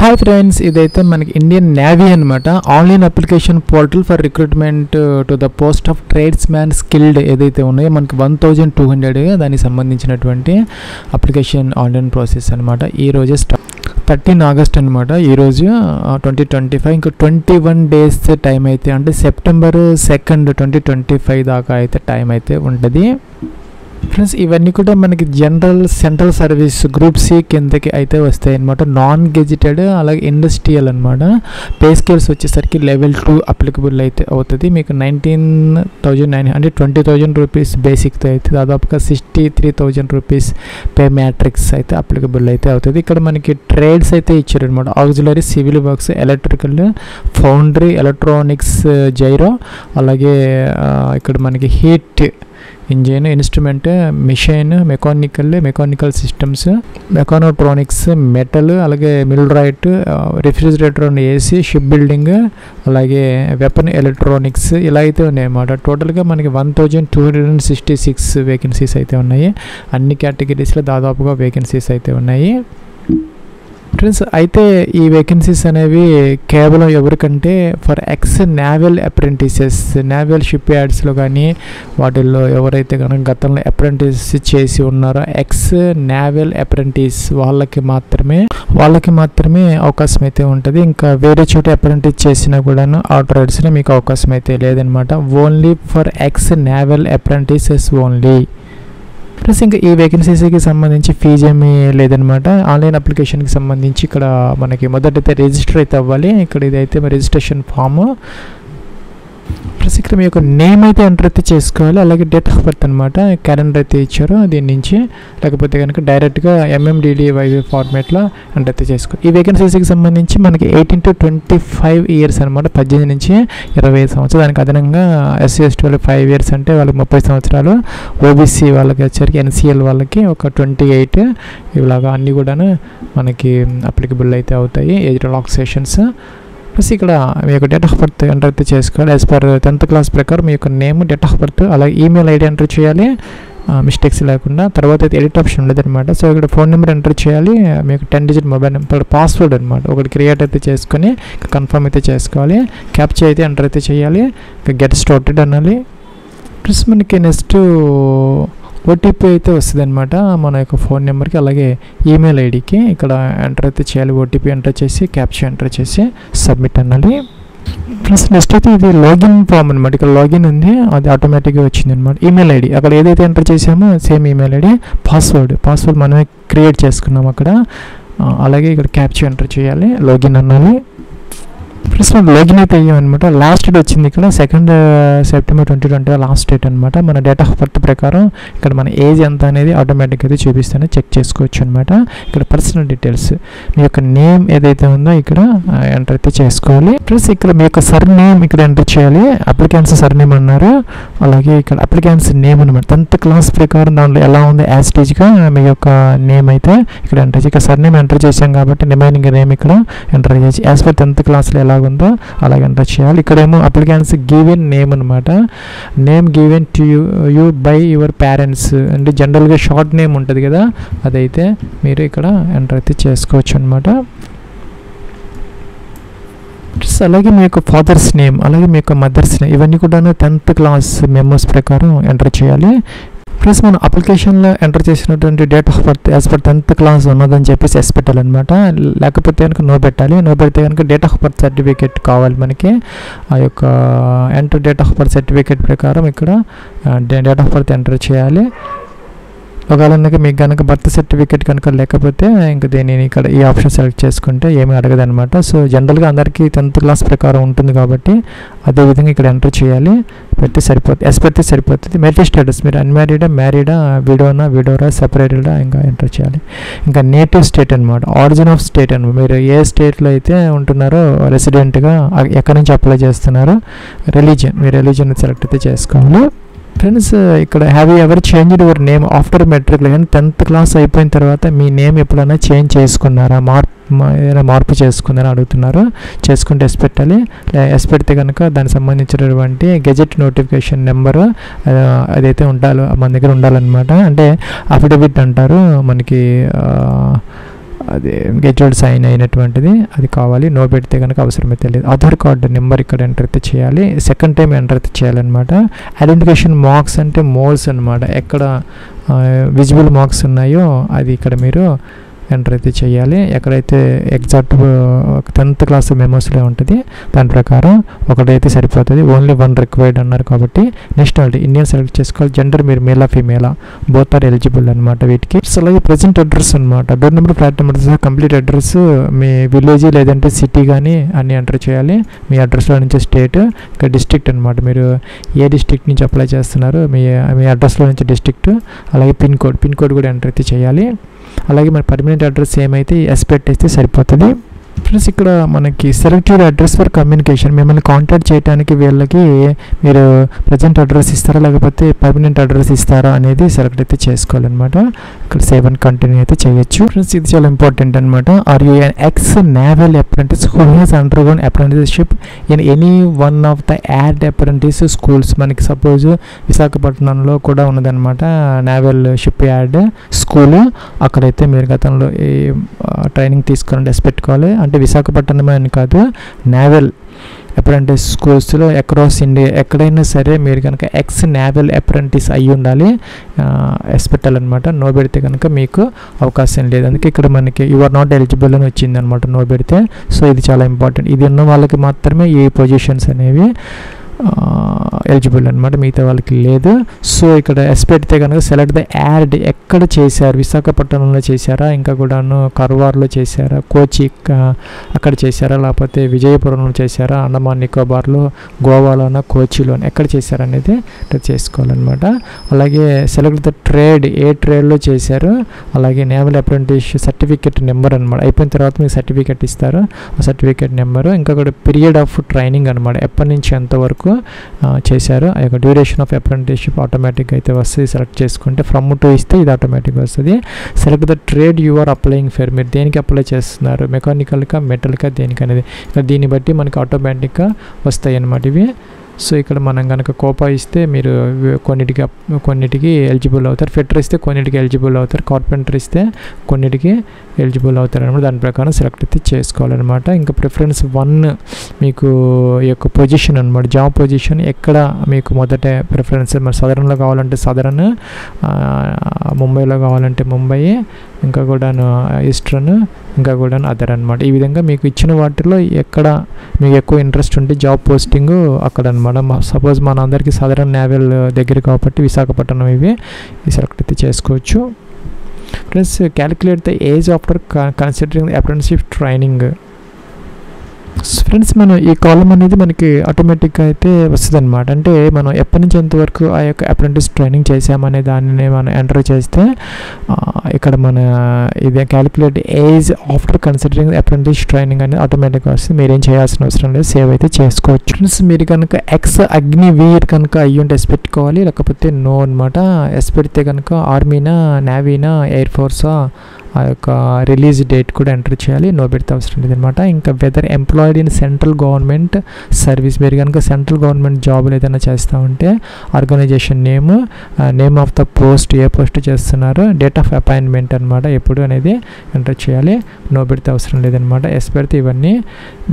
Hi friends, ఇదైతే మనకి Indian navy అనమాట. Online application portal for recruitment to the post of trades man skilled ఏదైతే ఉన్నాయో మనకి 1200 దానికి సంబంధించినటువంటి అప్లికేషన్ ఆన్లైన్ ప్రాసెస్ అనమాట. ఈరోజే 13 ఆగస్ట్ అనమాట. ఈరోజు 2025 ఇంకా 21 డేస్ టైం అయితే, అంటే సెప్టెంబర్ 2, 2025 దాకా అయితే టైం అయితే ఉంటుంది ఫ్రెండ్స్. ఇవన్నీ కూడా మనకి general central service group C కిందకి అయితే వస్తాయి అనమాట. నాన్ గెజిటెడ్ అలాగే ఇండస్ట్రియల్ అనమాట. పే స్కేల్స్ వచ్చేసరికి లెవెల్ 2 అప్లికబుల్ అయితే అవుతుంది. మీకు 19,900 20,000 రూపీస్ బేసిక్తో అయితే దాదాపుగా 63,000 రూపీస్ పే మ్యాట్రిక్స్ అయితే అప్లికబుల్ అయితే అవుతుంది. ఇక్కడ మనకి ట్రేడ్స్ అయితే ఇచ్చారు అనమాట. Auxiliary, civil works, electrical, foundry, electronics, gyro, అలాగే ఇక్కడ మనకి heat engine, instrument, machine, mechanical systems, mechatronics, metal, అలాగే millwright, refrigerator and AC, ship building, అలాగే వెపన్ ఎలక్ట్రానిక్స్ ఇలా అయితే ఉన్నాయి అన్నమాట. టోటల్గా మనకి 1266 వేకెన్సీస్ అయితే ఉన్నాయి. అన్ని కేటగిరీస్లో దాదాపుగా వేకెన్సీస్ అయితే ఉన్నాయి ఫ్రెండ్స్. అయితే ఈ వేకెన్సీస్ అనేవి కేవలం ఎవరికంటే for ex naval apprentices, naval ship యార్డ్స్లో కానీ వాటిల్లో ఎవరైతే కనుక గతంలో అప్రెంటిస్ చేసి ఉన్నారో ఎక్స్ నేవల్ అప్రెంటిస్ వాళ్ళకి మాత్రమే అవకాశం అయితే ఉంటుంది. ఇంకా వేరే చోట అప్రెంటిస్ చేసినా కూడాను ఆ ట్రేడ్స్లో మీకు అవకాశం అయితే లేదనమాట. Only for ex naval apprentices only. Plus ఇంకా ఈ వేకెన్సీస్కి సంబంధించి ఫీజు ఏమీ లేదనమాట. ఆన్లైన్ అప్లికేషన్కి సంబంధించి ఇక్కడ మనకి మొదటైతే రిజిస్టర్ అయితే అవ్వాలి. ఇక్కడ ఇదైతే రిజిస్ట్రేషన్ ఫాము. ప్లస్ ఇక్కడ మీ యొక్క నేమ్ అయితే ఎంటర్ అయితే చేసుకోవాలి. అలాగే డేట్ ఆఫ్ బర్త్ అనమాట. క్యాలెండర్ అయితే ఇచ్చారు దీని నుంచి, లేకపోతే కనుక డైరెక్ట్గా MMDDY ఫార్మేట్లో ఎంటర్ అయితే చేసుకోవాలి. ఈ వేకెన్సీస్కి సంబంధించి మనకి 18 to 25 ఇయర్స్ అనమాట. 18 నుంచి 25 సంవత్సరాలు. దానికి అదనంగా SC ST వాళ్ళకి 5 ఇయర్స్ అంటే వాళ్ళకి 30 సంవత్సరాలు. OBC వాళ్ళకి వచ్చరికి NCL వాళ్ళకి ఒక 28. ఇలాగా అన్నీ కూడాను మనకి అప్లికబుల్ అయితే అవుతాయి ఏజ్ రిలాక్సేషన్స్. ప్లస్ ఇక్కడ మీ యొక్క డేట్ ఆఫ్ బర్త్ ఎంటర్ అయితే చేసుకోవాలి. యాజ్ పర్ 10th క్లాస్ ప్రకారం మీ యొక్క నేమ్, డేట్ ఆఫ్ బర్త్, అలాగే ఈమెయిల్ ఐడి ఎంటర్ చేయాలి మిస్టేక్స్ లేకుండా. తర్వాత అయితే ఎడిట్ ఆప్షన్ ఉండదన్నమాట. సో ఇక్కడ ఫోన్ నెంబర్ ఎంటర్ చేయాలి. మీకు 10 డిజిట్ మొబైల్ నెంబర్, పాస్వర్డ్ అనమాట ఒకటి క్రియేట్ అయితే చేసుకొని కన్ఫర్మ్ అయితే చేసుకోవాలి. క్యాప్చా అయితే ఎంటర్ అయితే చేయాలి. గెట్ స్టార్టెడ్ అనాలి. ప్లస్ మనకి నెక్స్ట్ ఓటీపీ అయితే వస్తుంది అనమాట మన యొక్క ఫోన్ నెంబర్కి, అలాగే ఈమెయిల్ ఐడికి ఇక్కడ ఎంటర్ అయితే చేయాలి. ఓటీపీ ఎంటర్ చేసి క్యాప్చా ఎంటర్ చేసి సబ్మిట్ అనాలి. ప్లస్ నెక్స్ట్ అయితే ఇది లాగిన్ ఫామ్ అనమాట. ఇక్కడ లాగిన్ ఉంది, అది ఆటోమేటిక్గా వచ్చింది అనమాట. ఈమెయిల్ ఐడి అక్కడ ఏదైతే ఎంటర్ చేసామో సేమ్ ఈమెయిల్ ఐడి, పాస్వర్డ్ మనమే క్రియేట్ చేసుకున్నాం అక్కడ. అలాగే ఇక్కడ క్యాప్చా ఎంటర్ చేయాలి, లాగిన్ అనాలి. ప్లస్ మనం లాగిన్ అయితే అయ్యామన్నమాట. లాస్ట్ డేట్ వచ్చింది ఇక్కడ 2 సెప్టెంబర్ 2020 లాస్ట్ డేట్ అనమాట. మన డేట్ ఆఫ్ బర్త్ ప్రకారం ఇక్కడ మన ఏజ్ ఎంత అనేది ఆటోమేటిక్గా అయితే చూపిస్తానే చెక్ చేసుకోవచ్చు అనమాట. ఇక్కడ పర్సనల్ డీటెయిల్స్, మీ యొక్క నేమ్ ఏదైతే ఉందో ఇక్కడ ఎంటర్ అయితే చేసుకోవాలి. ప్లస్ ఇక్కడ మీ యొక్క సర్ నేమ్ ఇక్కడ ఎంటర్ చేయాలి. అప్లికెంట్స్ సర్ నేమ్ అన్నారు. అలాగే ఇక్కడ అప్లికెంట్స్ నేమ్ అనమాట. 10th క్లాస్ ప్రకారం దాంట్లో ఎలా ఉంది యాస్టేజ్గా మీ యొక్క నేమ్ అయితే ఇక్కడ ఎంటర్ చేసి, ఇక్కడ సర్ నేమ్ ఎంటర్ చేసాం కాబట్టి రిమైనింగ్ నేమ్ ఇక్కడ ఎంటర్ చేసి యాజ్ పర్ 10th క్లాస్లో ఎలాగుందో అలాగే ఎంటర్ చేయాలి. ఇక్కడేమో అప్లికెంట్స్ గివెన్ నేమ్ అనమాట. Name given to you by your parents అంటే జనరల్గా షార్ట్ నేమ్ ఉంటుంది కదా, అదైతే మీరు ఇక్కడ ఎంటర్ అయితే చేసుకోవచ్చు అనమాట. అలాగే మీ యొక్క ఫాదర్స్ నేమ్, అలాగే మీ యొక్క మదర్స్ నేమ్ ఇవన్నీ కూడా 10th క్లాస్ మెమోస్ ప్రకారం ఎంటర్ చేయాలి. ప్లస్ మనం అప్లికేషన్లో ఎంటర్ చేసినటువంటి date of birth as per 10th class ఉన్నదని చెప్పేసి ఎస్ పెట్టాలన్నమాట. లేకపోతే కనుక నో పెట్టాలి. నో పెడితే కనుక డేట్ ఆఫ్ బర్త్ సర్టిఫికేట్ కావాలి మనకి. ఆ యొక్క enter date of birth certificate ప్రకారం ఇక్కడ డేట్ ఆఫ్ బర్త్ ఎంటర్ చేయాలి. ఒకవేళ మీకు కనుక బర్త్ సర్టిఫికేట్ కనుక లేకపోతే ఇంకా దీనిని ఇక్కడ ఈ ఆప్షన్ సెలెక్ట్ చేసుకుంటే ఏమీ అడగదనమాట. సో జనరల్గా అందరికీ 10th క్లాస్ ప్రకారం ఉంటుంది కాబట్టి అదేవిధంగా ఇక్కడ ఎంటర్ చేయాలి. ఎస్ పెడితే సరిపోతుంది. మ్యారిటల్ స్టేటస్, మీరు అన్మ్యారీడా, మ్యారీడా, విడోరా, సెపరేటెడా ఇంకా ఎంటర్ చేయాలి. ఇంకా నేటివ్ స్టేట్ అనమాట, ఆరిజిన్ ఆఫ్ స్టేట్ అనమాట. మీరు ఏ స్టేట్లో అయితే ఉంటున్నారో రెసిడెంట్గా ఎక్కడి నుంచి అప్లై చేస్తున్నారో, రిలీజియన్, మీ రిలీజియన్ సెలెక్ట్ అయితే చేసుకోవాలి. ఫ్రెండ్స్ ఇక్కడ have you ever changed your name after metric, కానీ 10th క్లాస్ అయిపోయిన తర్వాత మీ నేమ్ ఎప్పుడైనా చేంజ్ చేసుకున్నారా, ఏదైనా మార్పు చేసుకుందని అడుగుతున్నారు. చేసుకుంటే ఎస్ పెట్టాలి. ఎస్ పెడితే కనుక దానికి సంబంధించినటువంటి గెజెట్ నోటిఫికేషన్ నెంబరు అదైతే మన దగ్గర ఉండాలన్నమాట. అంటే అఫిడవిట్ అంటారు మనకి. అది గెజెట్ సైన్ అయినటువంటిది అది కావాలి. నో పెడితే కనుక అవసరమైతే లేదు. ఆధార్ కార్డు నెంబర్ ఇక్కడ ఎంటర్ అయితే చేయాలి. సెకండ్ టైం ఎంటర్ అయితే చేయాలన్నమాట. ఐడెంటిఫికేషన్ మార్క్స్ అంటే మోల్స్ అనమాట. ఎక్కడ విజిబుల్ మార్క్స్ ఉన్నాయో అది ఇక్కడ మీరు ఎంటర్ అయితే చేయాలి. ఎక్కడైతే ఎగ్జాక్ట్ 10th క్లాస్ మెమోస్లో ఉంటుంది దాని ప్రకారం ఒకటైతే సరిపోతుంది. ఓన్లీ 1 రిక్వైర్డ్ అన్నారు కాబట్టి నేషనాలిటీ ఇండియన్ సెలెక్ట్ చేసుకోవాలి. జెండర్ మీరు మేలా ఫీమేలా బోత్ ఆర్ ఎలిజిబుల్ అనమాట వీటికి. అలాగే ప్రజెంట్ అడ్రస్ అనమాట. Door number, flat number, complete address, మీ విలేజ్ లేదంటే సిటీ కానీ అన్నీ ఎంటర్ చేయాలి. మీ అడ్రస్లో నుంచి స్టేట్, ఇక్కడ డిస్ట్రిక్ట్ అనమాట. మీరు ఏ డిస్ట్రిక్ట్ నుంచి అప్లై చేస్తున్నారు మీ అడ్రస్లో నుంచి డిస్ట్రిక్ట్, అలాగే పిన్ కోడ్ కూడా ఎంటర్ అయితే చేయాలి. అలాగే మన పర్మనెంట్ అడ్రస్ ఏమైతే ఎస్ పెట్టేస్తే సరిపోతుంది. ఫ్రెండ్స్ ఇక్కడ మనకి select your address for communication. మిమ్మల్ని కాంటాక్ట్ చేయడానికి వీళ్ళకి మీరు ప్రజెంట్ అడ్రస్ ఇస్తారా లేకపోతే పర్మనెంట్ అడ్రస్ ఇస్తారా అనేది సెలెక్ట్ అయితే చేసుకోవాలన్నమాట. ఇక్కడ సేవ్ అండ్ కంటిన్యూ అయితే చేయొచ్చు. ఫ్రెండ్స్ ఇది చాలా ఇంపార్టెంట్ అనమాట. Are you an ex naval apprentice who has undergone apprenticeship in any one of the ad apprentice schools. మనకి సపోజ్ విశాఖపట్నంలో కూడా ఉన్నదన్నమాట నేవల్ షిప్ యార్డ్ స్కూల్. అక్కడైతే మీరు గతంలో ట్రైనింగ్ తీసుకోవాలంటే ఎస్ పెట్టుకోవాలి. అంటే విశాఖపట్నమే అని కాదు, నేవల్ అప్రెంటిస్ స్కూల్స్లో అక్రాస్ ఇండియా ఎక్కడైనా సరే మీరు కనుక ఎక్స్ నేవల్ అప్రెంటిస్ అయ్యి ఉండాలి, ఎస్ పెట్టాలన్నమాట. నో పెడితే కనుక మీకు అవకాశం లేదు. అందుకే ఇక్కడ మనకి యు ఆర్ నాట్ ఎలిజిబుల్ అని వచ్చింది అనమాట నో పెడితే. సో ఇది చాలా ఇంపార్టెంట్. ఇది ఉన్న వాళ్ళకి మాత్రమే ఈ పొజిషన్స్ అనేవి ఎలిజిబుల్ అనమాట, మిగతా వాళ్ళకి లేదు. సో ఇక్కడ ఎస్ పెడితే కనుక సెలెక్ట్ ద యాడ్ ఎక్కడ చేశారు, విశాఖపట్నంలో చేశారా, ఇంకా కూడాను కర్వార్లో చేశారా, కోచి అక్కడ చేశారా, లేకపోతే విజయపురంలో చేశారా, అండమాన్ నికోబార్లో, గోవాలోనా, కోచిలోనా ఎక్కడ చేశారు అనేది చేసుకోవాలన్నమాట. అలాగే సెలెక్ట్ ద ట్రేడ్ ఏ ట్రేడ్లో చేశారు, అలాగే నేవల్ అప్రెంటిస్ సర్టిఫికేట్ నెంబర్ అనమాట. అయిపోయిన తర్వాత మీకు సర్టిఫికేట్ ఇస్తారు, ఆ సర్టిఫికేట్ నెంబరు. ఇంకా కూడా పీరియడ్ ఆఫ్ ట్రైనింగ్ అనమాట, ఎప్పటి నుంచి ఎంతవరకు చేశారు, ఆ యొక్క డ్యూరేషన్ ఆఫ్ అప్రెంటిస్షిప్ ఆటోమేటిక్గా అయితే వస్తుంది. సెలెక్ట్ చేసుకుంటే ఫ్రమ్ టు ఇస్తే ఇది ఆటోమేటిక్గా వస్తుంది. Select the trade you are applying for, మీరు దేనికి అప్లై చేస్తున్నారు, మెకానికల్గా, మెటల్గా, దేనికి అనేది దీన్ని బట్టి మనకి ఆటోమేటిక్గా వస్తాయి అన్నమాట ఇవి. సో ఇక్కడ మనం కనుక కోపా ఇస్తే మీరు కొన్నిటికి ఎలిజిబుల్ అవుతారు, ఫిట్టర్ ఇస్తే కొన్నిటికి ఎలిజిబుల్ అవుతారు, కార్పెంటర్ ఇస్తే కొన్నిటికి ఎలిజిబుల్ అవుతారు అనమాట. దాని ప్రకారం సెలెక్ట్ అయితే చేసుకోవాలన్నమాట. ఇంకా ప్రిఫరెన్స్ 1 మీకు ఈ యొక్క పొజిషన్ అనమాట, జాబ్ పొజిషన్ ఎక్కడ మీకు మొదట ప్రిఫరెన్స్. మరి సదరన్లో కావాలంటే సదరన్, ముంబైలో కావాలంటే ముంబై, ఇంకా కూడాను ఈస్టర్న్, ఇంకా కూడా అదర్ అనమాట. ఈ విధంగా మీకు ఇచ్చిన వాటిలో ఎక్కడ మీకు ఎక్కువ ఇంట్రెస్ట్ ఉంటే జాబ్ పోస్టింగ్ అక్కడ అనమాట. సపోజ్ మన అందరికీ సదరన్ నేవల్ దగ్గర కాబట్టి విశాఖపట్నం ఇవి సెలెక్ట్ అయితే చేసుకోవచ్చు. Plus calculate the age after considering the apprenticeship training. Friends మనం ఈ కాలం అనేది మనకి ఆటోమేటిక్గా అయితే వస్తుంది అనమాట. అంటే మనం ఎప్పటి నుంచి ఎంతవరకు ఆ యొక్క అప్రెంటిస్ ట్రైనింగ్ చేసామనే దానిని మనం ఎంటర్ చేస్తే ఇక్కడ మన ఇది calculate age after considering apprentice training అనేది ఆటోమేటిక్గా వస్తుంది. మీరేం చేయాల్సిన అవసరం లేదు, సేవ్ అయితే చేసుకోవచ్చు. ఫ్రెండ్స్ మీరు కనుక ఎక్స్ అగ్నివీర్ కనుక అయ్యుంటే ఎస్ పెట్టుకోవాలి, లేకపోతే నో అనమాట. ఎస్ పెడితే కనుక ఆర్మీనా, నేవీనా, ఎయిర్ ఫోర్సా ఆ యొక్క రిలీజ్ డేట్ కూడా ఎంటర్ చేయాలి. నో పెడితే అవసరం లేదనమాట. ఇంకా whether employed in central government service, మీరు కనుక సెంట్రల్ గవర్నమెంట్ జాబులు ఏదైనా చేస్తూ ఉంటే organisation name of the post, ఏ పోస్ట్ చేస్తున్నారు, డేట్ ఆఫ్ అపాయింట్మెంట్ అనమాట ఎప్పుడు అనేది ఎంటర్ చేయాలి. నో పెడితే అవసరం లేదనమాట. ఎస్ పెడితే ఇవన్నీ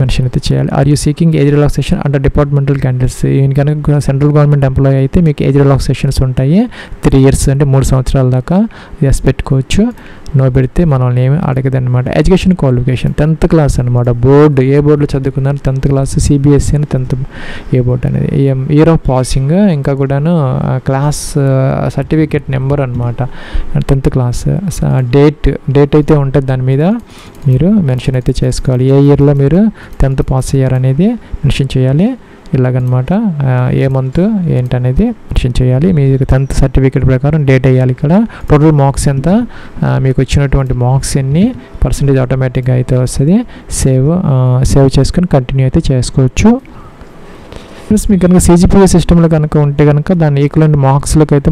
మెన్షన్ అయితే చేయాలి. Are you seeking age relaxation under departmental candidates. ఈయన కనుక సెంట్రల్ గవర్నమెంట్ ఎంప్లాయీ అయితే మీకు ఏజ్ రిలాక్సేషన్స్ ఉంటాయి 3 years అంటే 3 సంవత్సరాల దాకా ఎస్ పెట్టుకోవచ్చు. నో పెడితే మనల్ని ఏమి అడగదన్నమాట. ఎడ్యుకేషన్ క్వాలిఫికేషన్ 10th క్లాస్ అనమాట. బోర్డు ఏ బోర్డులో చదువుకున్నారు, 10th క్లాస్, సిబిఎస్ఈ అని 10th ఏ బోర్డు అనేది, ఇయర్ ఆఫ్ పాసింగ్, ఇంకా కూడాను క్లాస్ సర్టిఫికేట్ నెంబర్ అనమాట 10th క్లాస్. డేట్ అయితే ఉంటుంది దాని మీద మీరు మెన్షన్ అయితే చేసుకోవాలి. ఏ ఇయర్లో మీరు 10th పాస్ అయ్యారనేది మెన్షన్ చేయాలి. ఇలాగనమాట ఏ మంత్ ఏంటనేది మెన్షన్ చేయాలి. మీరు 10th సర్టిఫికేట్ ప్రకారం డేట్ వేయాలి. ఇక్కడ టోటల్ మార్క్స్ ఎంత, మీకు వచ్చినటువంటి మార్క్స్ ఎన్ని పర్సెంటేజ్ ఆటోమేటిక్గా అయితే వస్తుంది. సేవ్ చేసుకొని కంటిన్యూ అయితే చేసుకోవచ్చు. ప్లస్ మీకు కనుక CGPA సిస్టంలో కనుక ఉంటే కనుక దాన్ని ఈక్వలెంట్ మార్క్స్లోకి అయితే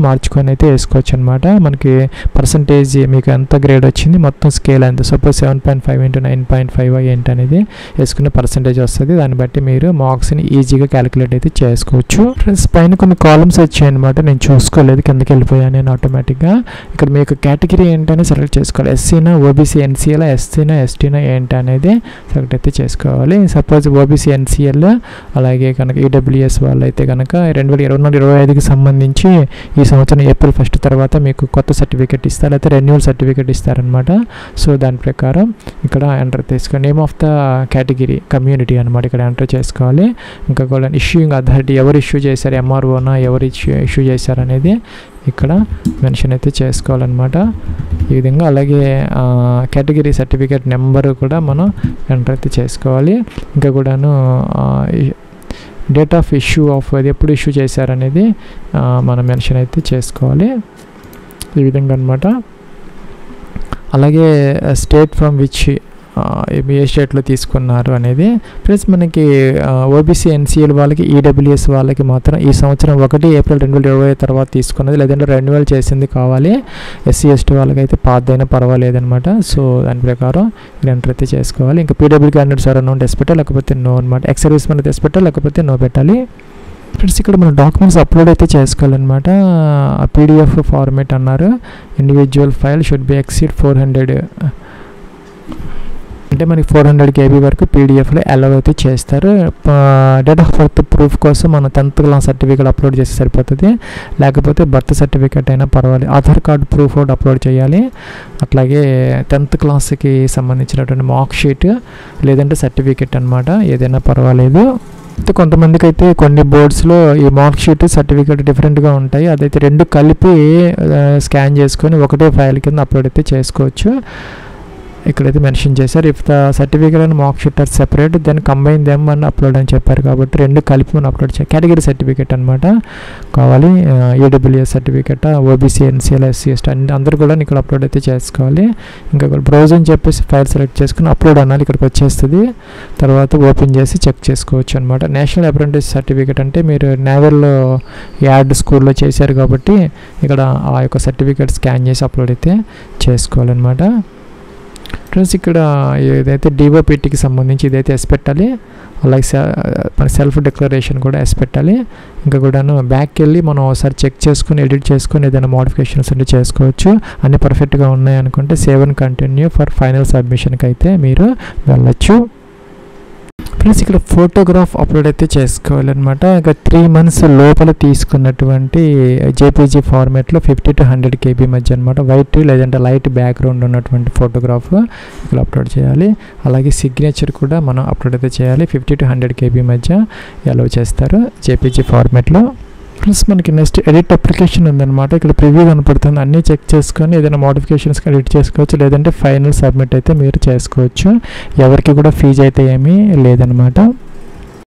మార్చుకొని అయితే వేసుకోవచ్చు అనమాట. మనకి పర్సంటేజ్ మీకు ఎంత గ్రేడ్ వచ్చింది మొత్తం స్కేల్ ఎంత, సపోజ్ 7.5 into 9.5 ఏంటి అనేది వేసుకునే పర్సంటేజ్ వస్తుంది. దాన్ని బట్టి మీరు మార్క్స్ని ఈజీగా క్యాలిక్యులేట్ అయితే చేసుకోవచ్చు. ఫ్రెండ్స్ పైన కొన్ని కాలమ్స్ వచ్చాయి అనమాట, నేను చూసుకోలేదు, కిందకి వెళ్ళిపోయాను నేను ఆటోమేటిక్గా. ఇక్కడ మీకు కేటగిరీ ఏంటనే సెలెక్ట్ చేసుకోవాలి. SCనా OBC NCL, SCనా STనా ఏంటి అనేది సెలెక్ట్ అయితే చేసుకోవాలి. సపోజ్ OBC NCL అలాగే కనుక EWS వాళ్ళు అయితే కనుక 2024-25కి సంబంధించి ఈ సంవత్సరం ఏప్రిల్ 1 తర్వాత మీకు కొత్త సర్టిఫికేట్ ఇస్తారు, అయితే రెన్యూవల్ సర్టిఫికేట్ ఇస్తారనమాట. సో దాని ప్రకారం ఇక్కడ ఎంటర్ చేసుకోండి. Name of the category community అనమాట, ఇక్కడ ఎంటర్ చేసుకోవాలి. ఇంకా కూడా ఇష్యూయింగ్ అథారిటీ ఎవరు ఇష్యూ చేశారు, MROనా ఎవరు ఇష్యూ చేశారు అనేది ఇక్కడ మెన్షన్ అయితే చేసుకోవాలన్నమాట ఈ విధంగా. అలాగే కేటగిరీ సర్టిఫికేట్ నెంబర్ కూడా మనం ఎంటర్ అయితే చేసుకోవాలి. ఇంకా కూడాను డేట్ ఆఫ్ ఇష్యూ ఆఫ్ అది ఎప్పుడు ఇష్యూ చేశారనేది మనం మెన్షన్ అయితే చేసుకోవాలి ఈ విధంగా అనమాట. అలాగే స్టేట్ ఫ్రమ్ విచ్ ఏ స్టేట్లో తీసుకున్నారు అనేది. ప్లస్ మనకి OBC NCL వాళ్ళకి EWS వాళ్ళకి మాత్రం ఈ సంవత్సరం 1 ఏప్రిల్ 2020 తర్వాత తీసుకున్నది, లేదంటే రెన్యువల్ చేసింది కావాలి. SC ST వాళ్ళకైతే పాతదైనా పర్వాలేదనమాట. సో దాని ప్రకారం ఎంటర్ అయితే చేసుకోవాలి. ఇంకా PW క్యాండిడేట్స్ ఎవరైనా ఉంటే ఎస్ పెట్టాలి, లేకపోతే నో అనమాట. ఎక్స్ సర్వీస్ మన ఎస్ పెట్టాలి, లేకపోతే నో పెట్టాలి. ఫ్రెండ్స్ ఇక్కడ మనం డాక్యుమెంట్స్ అప్లోడ్ అయితే చేసుకోవాలన్నమాట. PDF ఫార్మేట్ అన్నారు. Individual file should be exceed 400 అంటే మనకి 400 KB వరకు PDFలో అలౌ అయితే చేస్తారు. డేట్ ఆఫ్ బర్త్ ప్రూఫ్ కోసం మనం 10th క్లాస్ సర్టిఫికేట్ అప్లోడ్ చేస్తే సరిపోతుంది, లేకపోతే బర్త్ సర్టిఫికేట్ అయినా పర్వాలేదు. ఆధార్ కార్డు ప్రూఫ్ ఒకటి అప్లోడ్ చేయాలి. అట్లాగే 10th క్లాస్కి సంబంధించినటువంటి మార్క్ షీట్ లేదంటే సర్టిఫికేట్ అనమాట, ఏదైనా పర్వాలేదు. కొంతమందికి అయితే కొన్ని బోర్డ్స్లో ఈ మార్క్ షీట్ సర్టిఫికేట్ డిఫరెంట్గా ఉంటాయి, అదైతే రెండు కలిపి స్కాన్ చేసుకొని ఒకటే ఫైల్ కింద అప్లోడ్ అయితే చేసుకోవచ్చు. ఇక్కడైతే మెన్షన్ చేశారు. If the certificate and mark sheet are separate then combine them అని అప్లోడ్ అని చెప్పారు, కాబట్టి రెండు కలిపి మనం అప్లోడ్ చేయాలి. కేటగిరీ సర్టిఫికేట్ అనమాట కావాలి. EWS certificate, OBC NCL, SC ST అందరూ కూడా ఇక్కడ అప్లోడ్ అయితే చేసుకోవాలి. ఇంకా బ్రౌజ్ అని చెప్పేసి ఫైల్ సెలెక్ట్ చేసుకుని అప్లోడ్ అనాలి, ఇక్కడికి వచ్చేస్తుంది. తర్వాత ఓపెన్ చేసి చెక్ చేసుకోవచ్చు అనమాట. నేషనల్ అప్రెంటిస్ సర్టిఫికేట్ అంటే మీరు నేవల్లో యాడ్ స్కూల్లో చేశారు కాబట్టి ఇక్కడ ఆ యొక్క సర్టిఫికేట్ స్కాన్ చేసి అప్లోడ్ అయితే చేసుకోవాలన్నమాట. ఫ్రెండ్స్ ఇక్కడ ఏదైతే DOPTకి సంబంధించి ఇదైతే ఎస్ పెట్టాలి. అలాగే మన సెల్ఫ్ డిక్లరేషన్ కూడా ఎస్ పెట్టాలి. ఇంకా కూడాను బ్యాక్కి వెళ్ళి మనం ఒకసారి చెక్ చేసుకుని ఎడిట్ చేసుకొని ఏదైనా మోడిఫికేషన్స్ అంటే చేసుకోవచ్చు. అన్నీ పర్ఫెక్ట్గా ఉన్నాయి అనుకుంటే save and continue for final సబ్మిషన్కి అయితే మీరు వెళ్ళచ్చు. ఫ్రెండ్స్ ఇక్కడ ఫోటోగ్రాఫ్ అప్లోడ్ అయితే చేసుకోవాలన్నమాట. ఇక 3 months లోపల తీసుకున్నటువంటి JPG ఫార్మేట్లో 50 to 100 KB మధ్య అనమాట, వైట్ లేదంటే లైట్ బ్యాక్గ్రౌండ్ ఉన్నటువంటి ఫోటోగ్రాఫ్ ఇక్కడ అప్లోడ్ చేయాలి. అలాగే సిగ్నేచర్ కూడా మనం అప్లోడ్ అయితే చేయాలి. 50 to 100 KB మధ్య అలౌ చేస్తారు JPG ఫార్మేట్లో. ప్లస్ మనకి నెక్స్ట్ ఎడిట్ అప్లికేషన్ ఉందన్నమాట. ఇక్కడ ప్రివ్యూ కనపడుతుంది, అన్నీ చెక్ చేసుకొని ఏదైనా మోడిఫికేషన్స్కి ఎడిట్ చేసుకోవచ్చు, లేదంటే ఫైనల్ సబ్మిట్ అయితే మీరు చేసుకోవచ్చు. ఎవరికి కూడా ఫీజు అయితే ఏమీ లేదనమాట.